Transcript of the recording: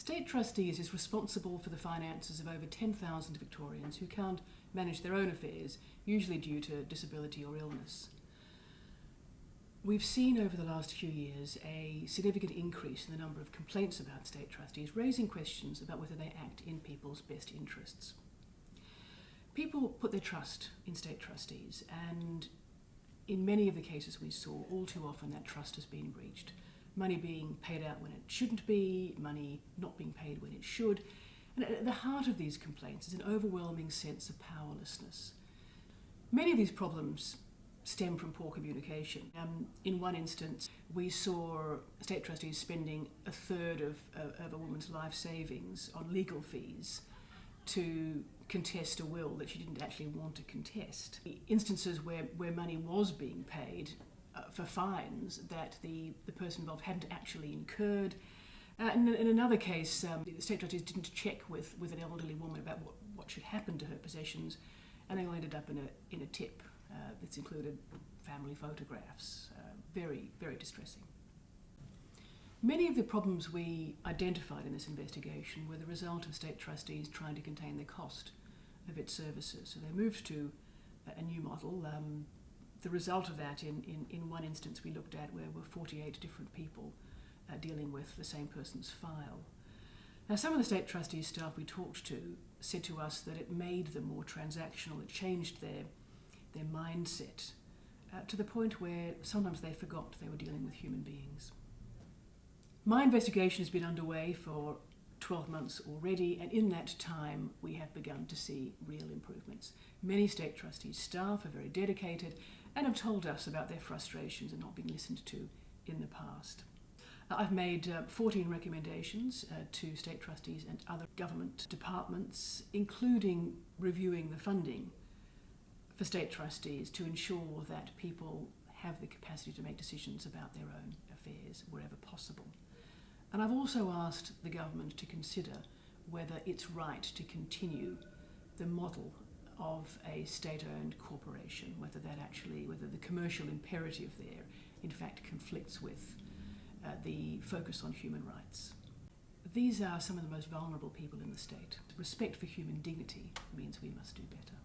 State Trustees is responsible for the finances of over 10,000 Victorians who can't manage their own affairs, usually due to disability or illness. We've seen over the last few years a significant increase in the number of complaints about State Trustees, raising questions about whether they act in people's best interests. People put their trust in State Trustees, and in many of the cases we saw, all too often that trust has been breached. Money being paid out when it shouldn't be, money not being paid when it should. And at the heart of these complaints is an overwhelming sense of powerlessness. Many of these problems stem from poor communication. In one instance, we saw State Trustees spending a third of a woman's life savings on legal fees to contest a will that she didn't actually want to contest. Instances where money was being paid for fines that the person involved hadn't actually incurred. In another case, the State Trustees didn't check with an elderly woman about what should happen to her possessions, and they all ended up in a tip that's included family photographs. Very, very distressing. Many of the problems we identified in this investigation were the result of State Trustees trying to contain the cost of its services. So they moved to a new model. The result of that, in one instance we looked at, where were 48 different people dealing with the same person's file. Now, some of the State Trustees staff we talked to said to us that it made them more transactional. It changed their mindset to the point where sometimes they forgot they were dealing with human beings. My investigation has been underway for 12 months already, and in that time we have begun to see real improvements. Many State Trustees staff are very dedicated and have told us about their frustrations and not being listened to in the past. I've made 14 recommendations to State Trustees and other government departments, including reviewing the funding for State Trustees to ensure that people have the capacity to make decisions about their own affairs wherever possible. And I've also asked the government to consider whether it's right to continue the model of a state-owned corporation, whether the commercial imperative there in fact conflicts with the focus on human rights. These are some of the most vulnerable people in the state. Respect for human dignity means we must do better.